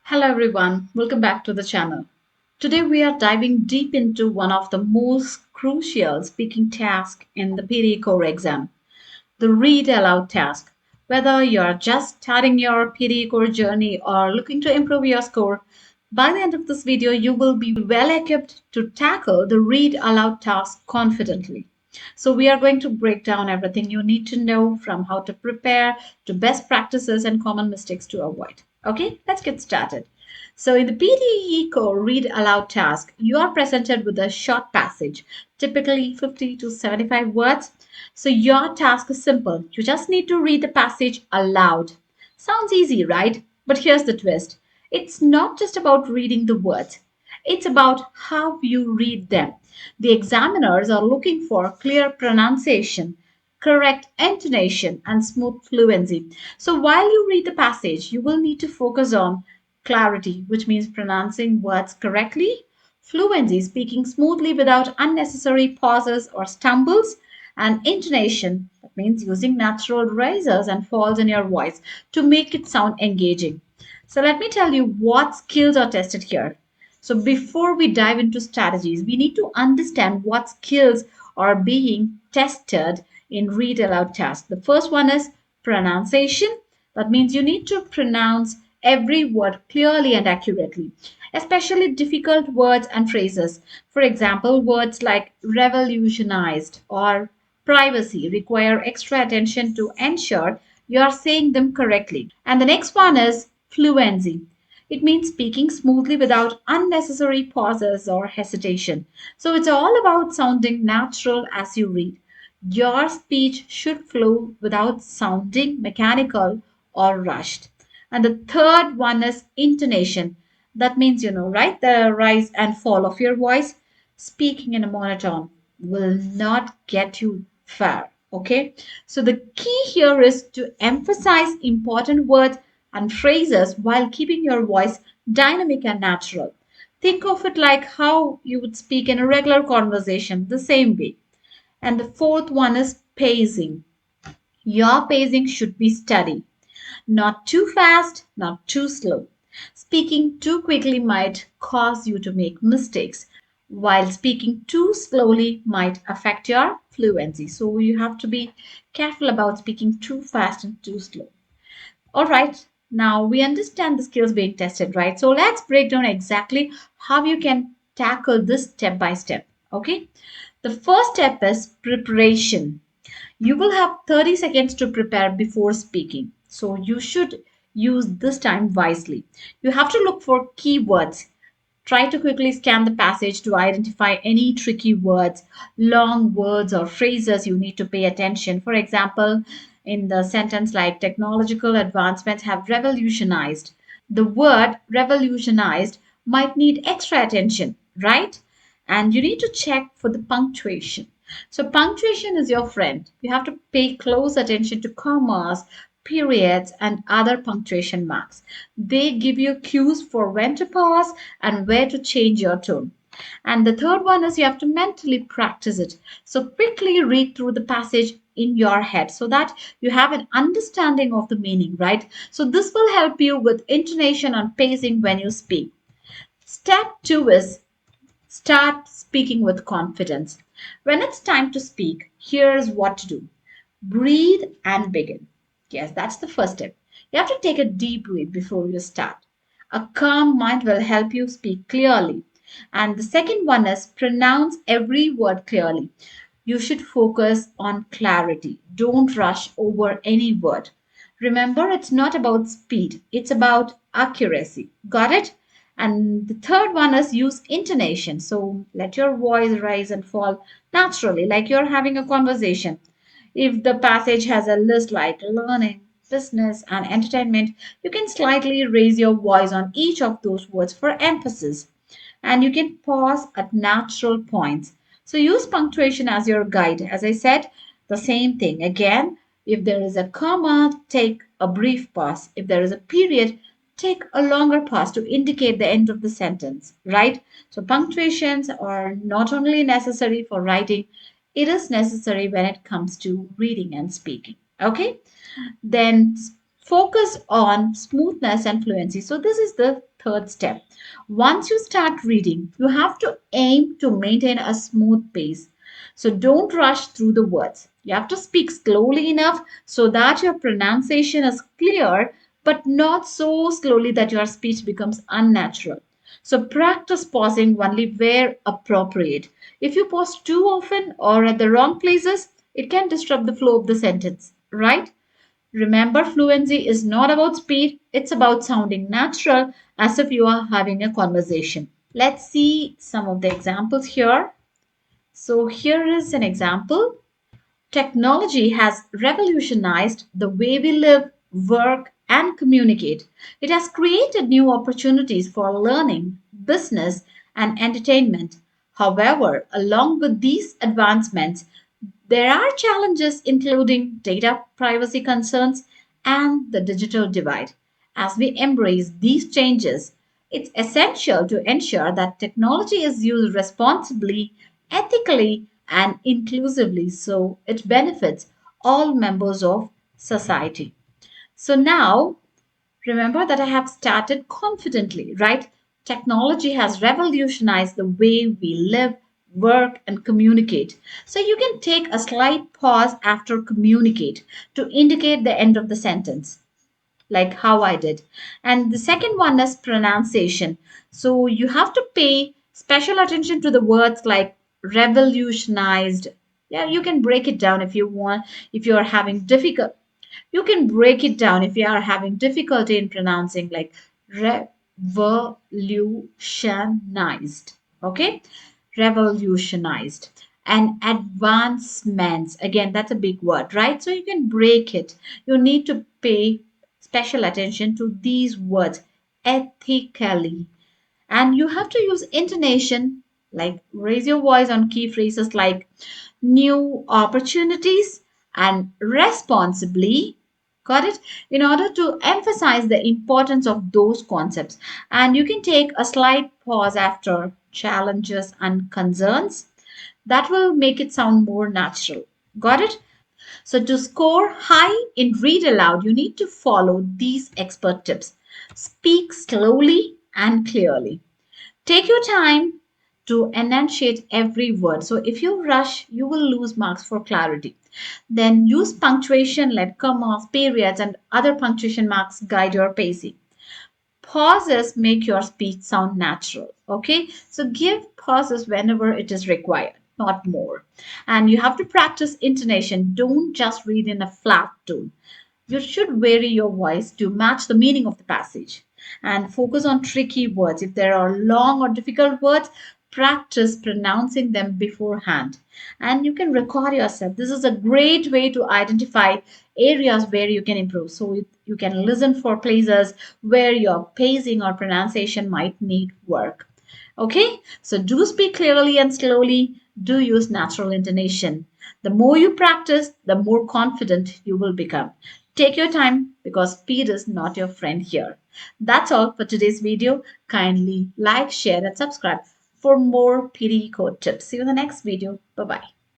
Hello everyone, welcome back to the channel. Today we are diving deep into one of the most crucial speaking tasks in the PTE core exam, the read aloud task. Whether you're just starting your PTE core journey or looking to improve your score, by the end of this video you will be well equipped to tackle the read aloud task confidently. So we are going to break down everything you need to know from how to prepare to best practices and common mistakes to avoid. Okay, let's get started. So in the PTE core read aloud task, you are presented with a short passage, typically 50 to 75 words. So your task is simple. You just need to read the passage aloud. Sounds easy, right? But here's the twist. It's not just about reading the words. It's about how you read them. The examiners are looking for clear pronunciation, correct intonation, and smooth fluency. So while you read the passage, you will need to focus on clarity, which means pronouncing words correctly, fluency, speaking smoothly without unnecessary pauses or stumbles, and intonation, that means using natural rises and falls in your voice to make it sound engaging. So let me tell you what skills are tested here. So before we dive into strategies, we need to understand what skills are being tested in read aloud tasks. The first one is pronunciation. That means you need to pronounce every word clearly and accurately, especially difficult words and phrases. For example, words like revolutionized or privacy require extra attention to ensure you are saying them correctly. And the next one is fluency. It means speaking smoothly without unnecessary pauses or hesitation. So it's all about sounding natural as you read. Your speech should flow without sounding mechanical or rushed. And the third one is intonation. That means, right, the rise and fall of your voice. Speaking in a monotone will not get you far. Okay. So the key here is to emphasize important words and phrases while keeping your voice dynamic and natural. Think of it like how you would speak in a regular conversation, the same way. And the fourth one is pacing. Your pacing should be steady, not too fast, not too slow. Speaking too quickly might cause you to make mistakes, while speaking too slowly might affect your fluency. So you have to be careful about speaking too fast and too slow. All right, now we understand the skills being tested, right? So let's break down exactly how you can tackle this step by step. Okay, the first step is preparation. You will have 30 seconds to prepare before speaking. So you should use this time wisely. You have to look for keywords. Try to quickly scan the passage to identify any tricky words, long words, or phrases you need to pay attention. For example, in the sentence like technological advancements have revolutionized, the word revolutionized might need extra attention, right? And you need to check for the punctuation. So, punctuation is your friend. You have to pay close attention to commas, periods, and other punctuation marks. They give you cues for when to pause and where to change your tone. And the third one is you have to mentally practice it. So, quickly read through the passage in your head so that you have an understanding of the meaning, right? So, this will help you with intonation and pacing when you speak. Step two is start speaking with confidence. When it's time to speak, here's what to do: breathe and begin. Yes, that's the first step. You have to take a deep breath before you start. A calm mind will help you speak clearly. And the second one is pronounce every word clearly. You should focus on clarity. Don't rush over any word. Remember, it's not about speed, it's about accuracy. Got it? And the third one is use intonation. So let your voice rise and fall naturally, like you're having a conversation. If the passage has a list like learning, business, and entertainment, you can slightly raise your voice on each of those words for emphasis. And you can pause at natural points. So use punctuation as your guide. As I said, the same thing. Again, if there is a comma, take a brief pause. If there is a period, take a longer pause to indicate the end of the sentence, right? So punctuations are not only necessary for writing, it is necessary when it comes to reading and speaking. Okay? Then Focus on smoothness and fluency. So, this is the third step. Once you start reading, you have to aim to maintain a smooth pace. So, don't rush through the words. You have to speak slowly enough so that your pronunciation is clear, but not so slowly that your speech becomes unnatural. So, practice pausing only where appropriate. If you pause too often or at the wrong places, it can disrupt the flow of the sentence, right? Remember, fluency is not about speed, it's about sounding natural as if you are having a conversation. Let's see some of the examples here. So, here is an example. Technology has revolutionized the way we live, work, and communicate. It has created new opportunities for learning, business, and entertainment. However, along with these advancements, there are challenges including data privacy concerns and the digital divide. As we embrace these changes, it's essential to ensure that technology is used responsibly, ethically, and inclusively so it benefits all members of society. So now remember that I have started confidently, right? Technology has revolutionized the way we live, work, and communicate. So you can take a slight pause after communicate to indicate the end of the sentence, like how I did. And the second one is pronunciation. So you have to pay special attention to the words like revolutionized. Yeah, you can break it down if you want, if you are having difficult, you can break it down if you are having difficulty in pronouncing, like revolutionized. Okay, revolutionized. And advancements, again, that's a big word, right? So you can break it. You need to pay special attention to these words ethically, and you have to use intonation, like raise your voice on key phrases like new opportunities and responsibly. Got it? In order to emphasize the importance of those concepts. And you can take a slight pause after challenges and concerns. That will make it sound more natural. Got it? So, to score high in read aloud, you need to follow these expert tips. Speak slowly and clearly. Take your time to enunciate every word. So if you rush, you will lose marks for clarity. Then use punctuation, let commas, periods, and other punctuation marks guide your pacing. Pauses make your speech sound natural. Okay, so give pauses whenever it is required, not more. And you have to practice intonation. Don't just read in a flat tone. You should vary your voice to match the meaning of the passage and focus on tricky words. If there are long or difficult words, practice pronouncing them beforehand. And you can record yourself. This is a great way to identify areas where you can improve. So you can listen for places where your pacing or pronunciation might need work. Okay, so do speak clearly and slowly. Do use natural intonation. The more you practice, the more confident you will become. Take your time because speed is not your friend here. That's all for today's video. Kindly like, share, and subscribe for more PTE code tips. See you in the next video. Bye bye.